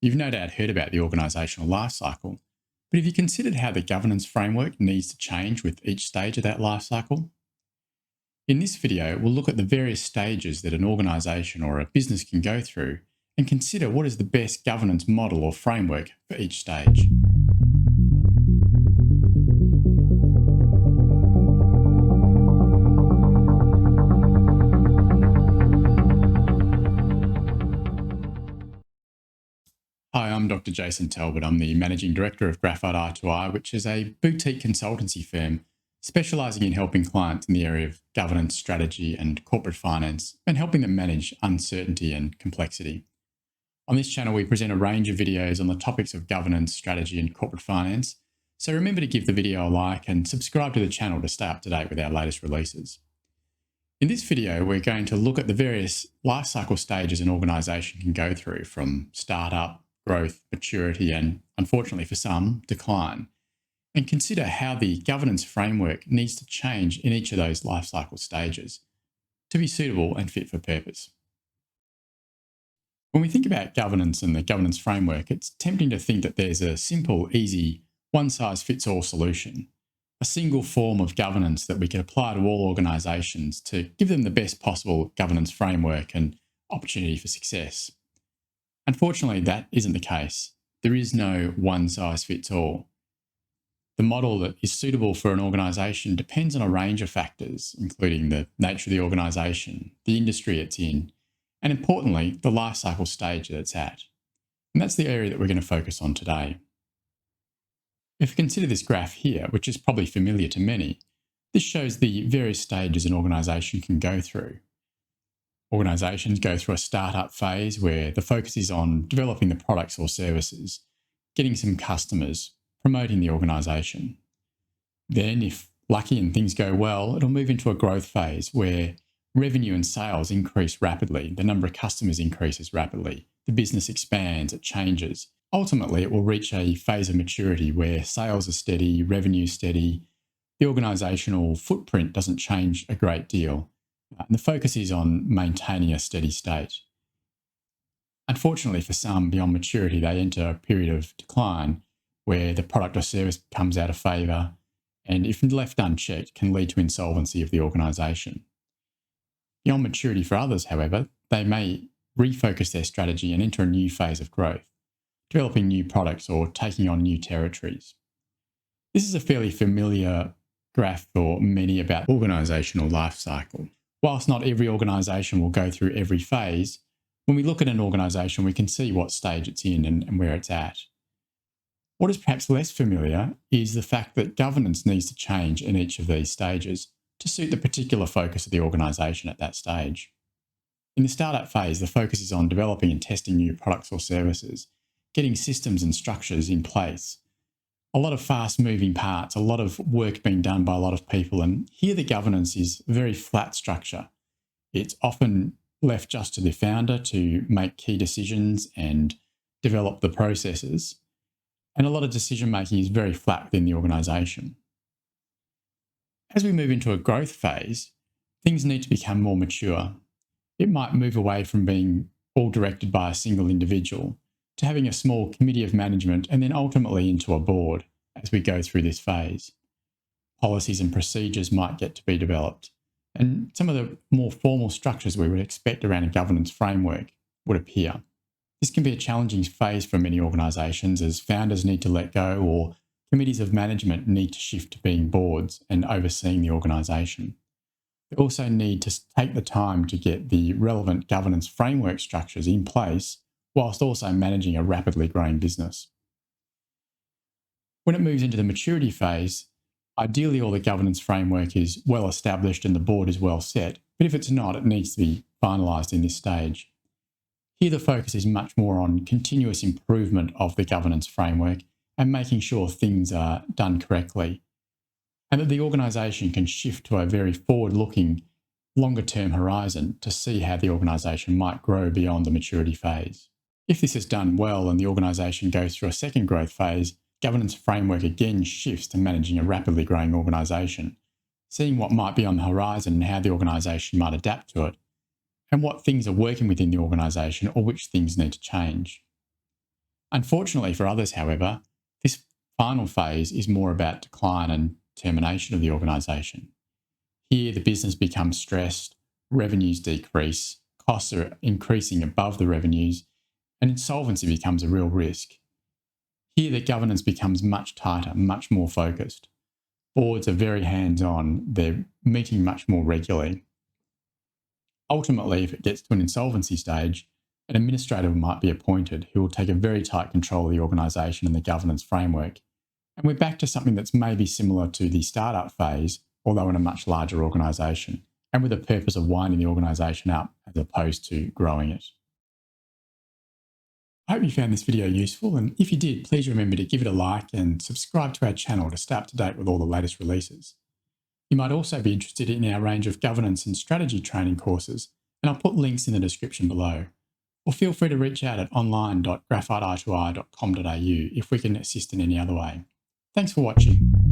You've no doubt heard about the organisational life cycle, but have you considered how the governance framework needs to change with each stage of that life cycle? In this video, we'll look at the various stages that an organisation or a business can go through and consider what is the best governance model or framework for each stage. Hi, I'm Dr. Jason Talbot. I'm the Managing Director of Graphite Eye2Eye, which is a boutique consultancy firm specialising in helping clients in the area of governance, strategy and corporate finance and helping them manage uncertainty and complexity. On this channel, we present a range of videos on the topics of governance, strategy and corporate finance. So remember to give the video a like and subscribe to the channel to stay up to date with our latest releases. In this video, we're going to look at the various life cycle stages an organisation can go through, from startup, growth, maturity, and unfortunately for some, decline, and consider how the governance framework needs to change in each of those life cycle stages to be suitable and fit for purpose. When we think about governance and the governance framework, it's tempting to think that there's a simple, easy, one-size-fits-all solution, a single form of governance that we can apply to all organisations to give them the best possible governance framework and opportunity for success. Unfortunately, that isn't the case. There is no one-size-fits-all. The model that is suitable for an organisation depends on a range of factors, including the nature of the organisation, the industry it's in, and importantly, the life cycle stage that it's at. And that's the area that we're going to focus on today. If you consider this graph here, which is probably familiar to many, this shows the various stages an organisation can go through. Organisations go through a startup phase where the focus is on developing the products or services, getting some customers, promoting the organisation. Then, if lucky and things go well, it'll move into a growth phase where revenue and sales increase rapidly, the number of customers increases rapidly, the business expands, it changes. Ultimately, it will reach a phase of maturity where sales are steady, revenue steady, the organisational footprint doesn't change a great deal. And the focus is on maintaining a steady state. Unfortunately for some, beyond maturity, they enter a period of decline where the product or service comes out of favour and, if left unchecked, can lead to insolvency of the organisation. Beyond maturity for others, however, they may refocus their strategy and enter a new phase of growth, developing new products or taking on new territories. This is a fairly familiar graph for many about organisational life cycle. Whilst not every organisation will go through every phase, when we look at an organisation, we can see what stage it's in and where it's at. What is perhaps less familiar is the fact that governance needs to change in each of these stages to suit the particular focus of the organisation at that stage. In the startup phase, the focus is on developing and testing new products or services, getting systems and structures in place. A lot of fast-moving parts, a lot of work being done by a lot of people, and here the governance is a very flat structure. It's often left just to the founder to make key decisions and develop the processes, and a lot of decision-making is very flat within the organisation. As we move into a growth phase, things need to become more mature. It might move away from being all directed by a single individual to having a small committee of management and then ultimately into a board as we go through this phase. Policies and procedures might get to be developed, and some of the more formal structures we would expect around a governance framework would appear. This can be a challenging phase for many organisations as founders need to let go or committees of management need to shift to being boards and overseeing the organisation. They also need to take the time to get the relevant governance framework structures in place whilst also managing a rapidly growing business. When it moves into the maturity phase, ideally all the governance framework is well established and the board is well set, but if it's not, it needs to be finalised in this stage. Here the focus is much more on continuous improvement of the governance framework and making sure things are done correctly, and that the organisation can shift to a very forward-looking, longer-term horizon to see how the organisation might grow beyond the maturity phase. If this is done well and the organisation goes through a second growth phase, governance framework again shifts to managing a rapidly growing organisation, seeing what might be on the horizon and how the organisation might adapt to it, and what things are working within the organisation or which things need to change. Unfortunately for others, however, this final phase is more about decline and termination of the organisation. Here, the business becomes stressed, revenues decrease, costs are increasing above the revenues, and insolvency becomes a real risk. Here, the governance becomes much tighter, much more focused. Boards are very hands-on, they're meeting much more regularly. Ultimately, if it gets to an insolvency stage, an administrator might be appointed who will take a very tight control of the organisation and the governance framework. And we're back to something that's maybe similar to the startup phase, although in a much larger organisation, and with the purpose of winding the organisation up as opposed to growing it. I hope you found this video useful, and if you did, please remember to give it a like and subscribe to our channel to stay up to date with all the latest releases. You might also be interested in our range of governance and strategy training courses, and I'll put links in the description below. Or feel free to reach out at online.graphitei2i.com.au if we can assist in any other way. Thanks for watching.